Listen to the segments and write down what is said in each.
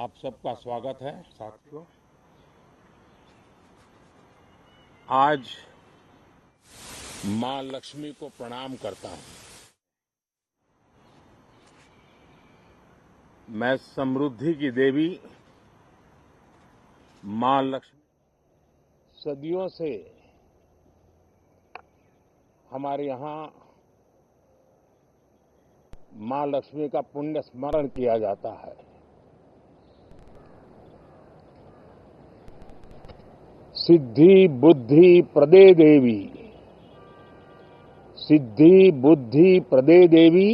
आप सबका स्वागत है साथियों। आज मां लक्ष्मी को प्रणाम करता हूं। मैं समृद्धि की देवी मां लक्ष्मी सदियों से हमारे यहां मां लक्ष्मी का पुण्य स्मरण किया जाता है। सिद्धि बुद्धि प्रदे देवी, सिद्धि बुद्धि प्रदे देवी,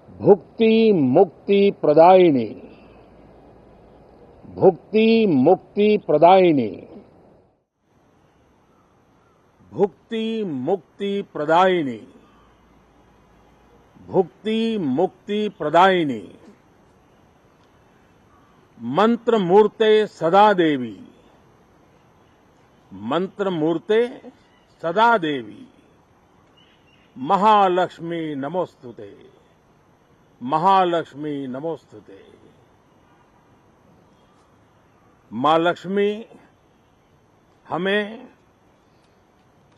भुक्ति मुक्ति प्रदायिनी, भुक्ति मुक्ति प्रदायिनी, भुक्ति मुक्ति प्रदायिनी, भुक्ति मुक्ति प्रदायिनी, मंत्र मूर्ते सदा देवी, मंत्र मूर्ते सदा देवी, महालक्ष्मी नमोस्तुते, महालक्ष्मी नमोस्तुते। मां लक्ष्मी हमें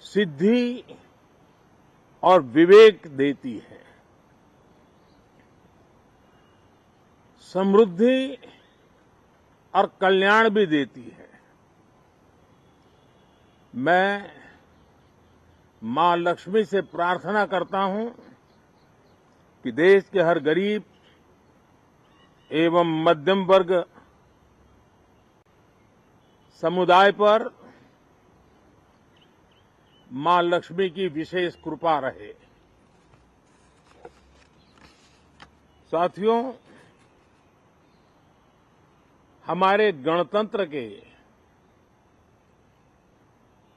सिद्धि और विवेक देती है, समृद्धि और कल्याण भी देती है। मैं मां लक्ष्मी से प्रार्थना करता हूं कि देश के हर गरीब एवं मध्यम वर्ग समुदाय पर मां लक्ष्मी की विशेष कृपा रहे। साथियों, हमारे गणतंत्र के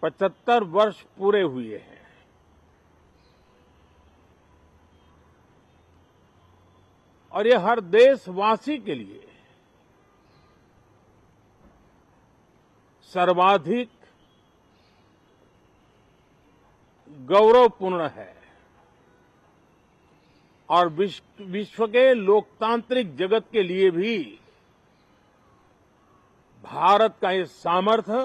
75 वर्ष पूरे हुए हैं। और ये हर देशवासी के लिए सर्वाधिक गौरवपूर्ण है और विश्व के लोकतांत्रिक जगत के लिए भी भारत का ये सामर्थ्य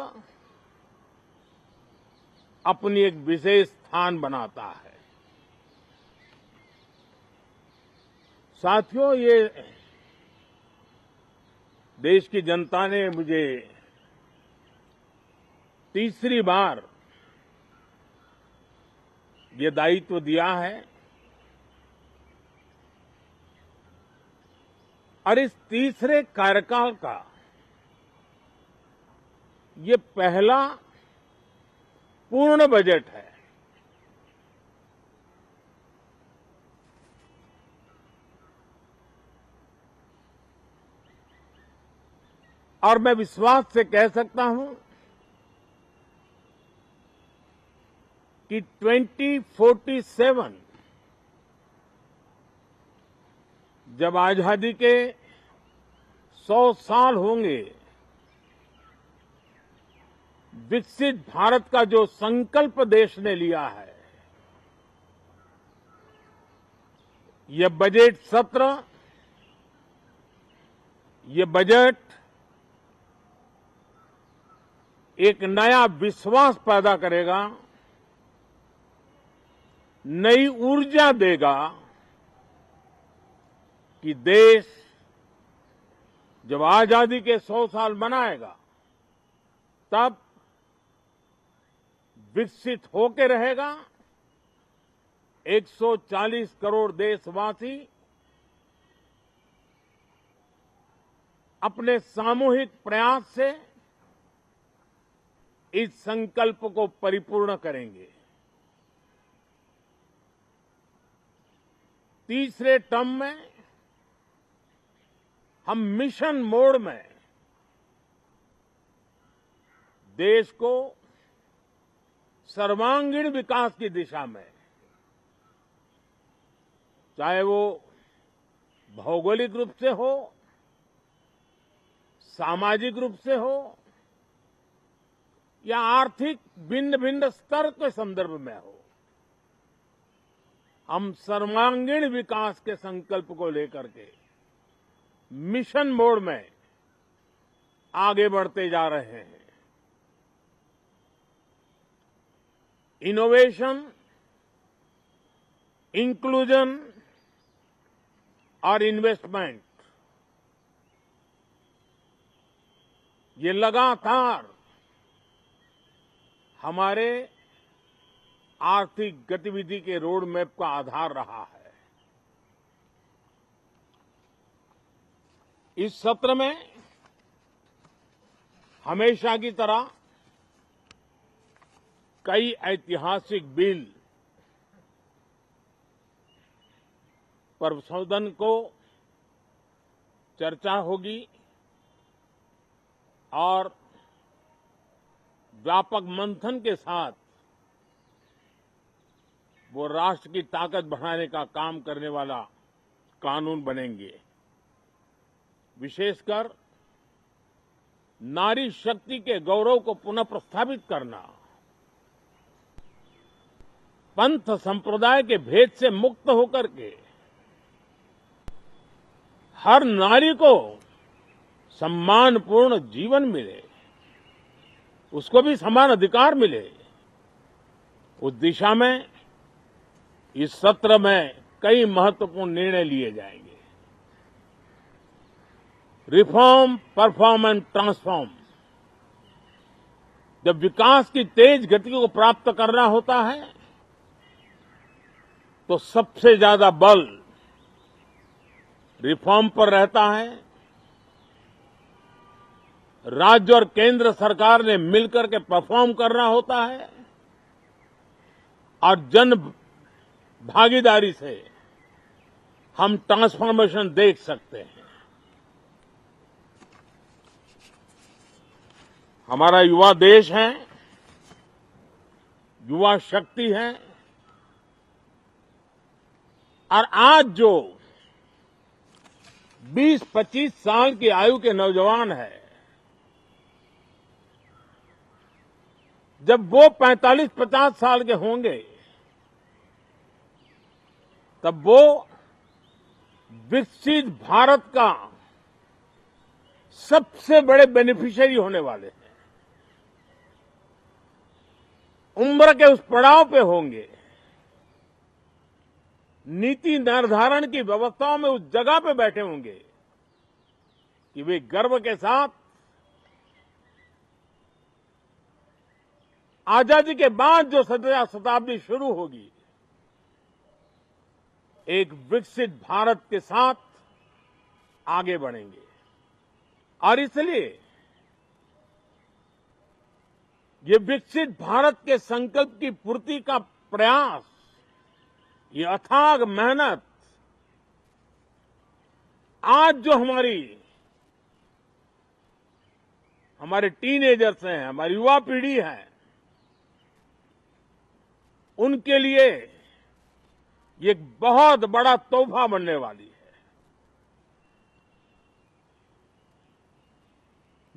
अपनी एक विशेष स्थान बनाता है। साथियों, ये देश की जनता ने मुझे तीसरी बार ये दायित्व दिया है और इस तीसरे कार्यकाल का ये पहला पूर्ण बजट है। और मैं विश्वास से कह सकता हूं कि 2047 जब आजादी के 100 साल होंगे, विकसित भारत का जो संकल्प देश ने लिया है, ये बजट सत्र, ये बजट एक नया विश्वास पैदा करेगा, नई ऊर्जा देगा कि देश जब आजादी के 100 साल मनाएगा तब विकसित होकर रहेगा। 140 करोड़ देशवासी अपने सामूहिक प्रयास से इस संकल्प को परिपूर्ण करेंगे। तीसरे टर्म में हम मिशन मोड में देश को सर्वांगीण विकास की दिशा में, चाहे वो भौगोलिक रूप से हो, सामाजिक रूप से हो या आर्थिक भिन्न भिन्न स्तर के संदर्भ में हो, हम सर्वांगीण विकास के संकल्प को लेकर के मिशन मोड में आगे बढ़ते जा रहे हैं। इनोवेशन, इंक्लूजन और इन्वेस्टमेंट, ये लगातार हमारे आर्थिक गतिविधि के रोड मैप का आधार रहा है। इस सत्र में हमेशा की तरह कई ऐतिहासिक बिल पर सदन को चर्चा होगी और व्यापक मंथन के साथ वो राष्ट्र की ताकत बढ़ाने का काम करने वाला कानून बनेंगे। विशेषकर नारी शक्ति के गौरव को पुनः प्रस्थापित करना, पंथ संप्रदाय के भेद से मुक्त होकर के हर नारी को सम्मानपूर्ण जीवन मिले, उसको भी समान अधिकार मिले, उस दिशा में इस सत्र में कई महत्वपूर्ण निर्णय लिए जाएंगे। Reform, perform and transform. जब विकास की तेज गति को प्राप्त करना होता है तो सबसे ज्यादा बल रिफॉर्म पर रहता है। राज्य और केंद्र सरकार ने मिलकर के परफॉर्म करना होता है और जन भागीदारी से हम ट्रांसफॉर्मेशन देख सकते हैं। हमारा युवा देश है, युवा शक्ति है और आज जो 20-25 साल की आयु के नौजवान है, जब वो 45-50 साल के होंगे तब वो विकसित भारत का सबसे बड़े बेनिफिशियरी होने वाले हैं। उम्र के उस पड़ाव पे होंगे, नीति निर्धारण की व्यवस्थाओं में उस जगह पे बैठे होंगे कि वे गर्व के साथ आजादी के बाद जो शताब्दी शुरू होगी, एक विकसित भारत के साथ आगे बढ़ेंगे। और इसलिए ये विकसित भारत के संकल्प की पूर्ति का प्रयास, ये अथाग मेहनत आज जो हमारे टीनेजर्स हैं, हमारी युवा पीढ़ी है, उनके लिए ये एक बहुत बड़ा तोहफा बनने वाली है।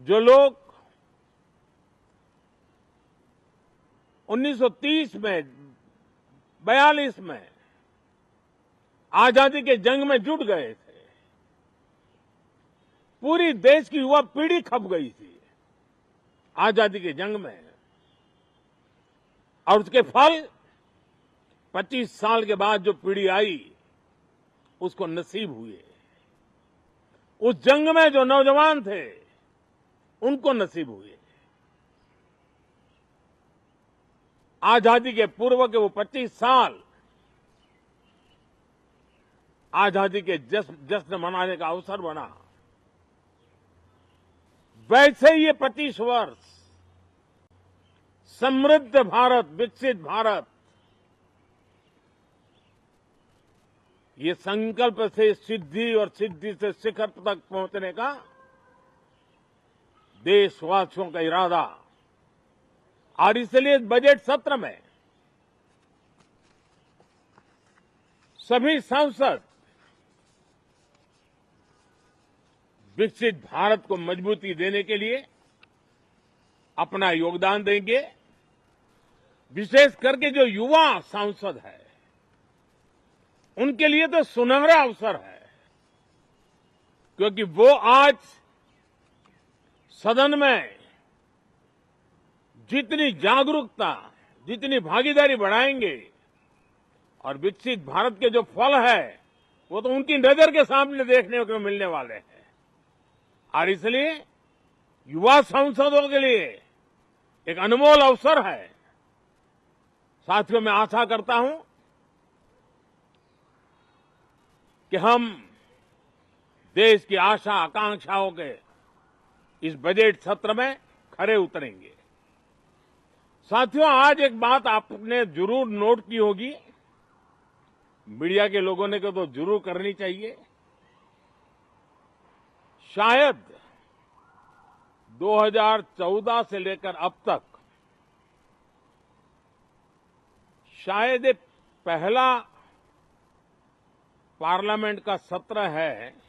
जो लोग 1930 में, 42 में आजादी के जंग में जुट गए थे, पूरी देश की युवा पीढ़ी खप गई थी आजादी के जंग में, और उसके फल 25 साल के बाद जो पीढ़ी आई उसको नसीब हुए। उस जंग में जो नौजवान थे उनको नसीब हुए। आजादी के पूर्व के वो 25 साल आजादी के जश्न मनाने का अवसर बना। वैसे ही ये 25 वर्ष समृद्ध भारत, विकसित भारत, ये संकल्प से सिद्धि और सिद्धि से शिखर तक पहुंचने का देशवासियों का इरादा। और इसलिए बजट सत्र में सभी सांसद विकसित भारत को मजबूती देने के लिए अपना योगदान देंगे। विशेष करके जो युवा सांसद है उनके लिए तो सुनहरा अवसर है क्योंकि वो आज सदन में जितनी जागरूकता, जितनी भागीदारी बढ़ाएंगे और विकसित भारत के जो फल है वो तो उनकी नजर के सामने देखने को मिलने वाले हैं। और इसलिए युवा सांसदों के लिए एक अनमोल अवसर है। साथियों, मैं आशा करता हूं कि हम देश की आशा आकांक्षाओं के इस बजट सत्र में खरे उतरेंगे। साथियों, आज एक बात आपने जरूर नोट की होगी, मीडिया के लोगों ने तो जरूर करनी चाहिए। शायद 2014 से लेकर अब तक शायद ये पहला पार्लियामेंट का सत्र है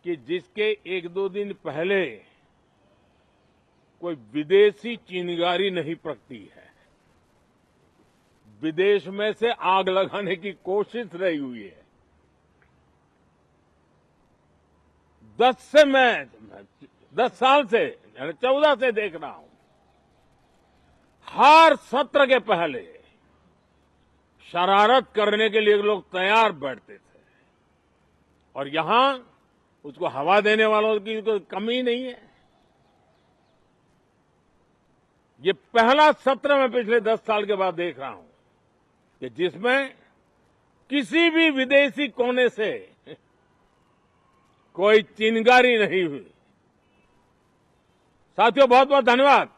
कि जिसके एक दो दिन पहले कोई विदेशी चिंगारी नहीं प्रगटी है, विदेश में से आग लगाने की कोशिश नहीं हुई है। 10 साल से 14 से देख रहा हूं, हर सत्र के पहले शरारत करने के लिए लोग तैयार बैठते थे और यहां उसको हवा देने वालों की कोई कमी नहीं है। ये पहला सत्र मैं पिछले 10 साल के बाद देख रहा हूं कि जिसमें किसी भी विदेशी कोने से कोई चिंगारी नहीं हुई। साथियों, बहुत बहुत धन्यवाद।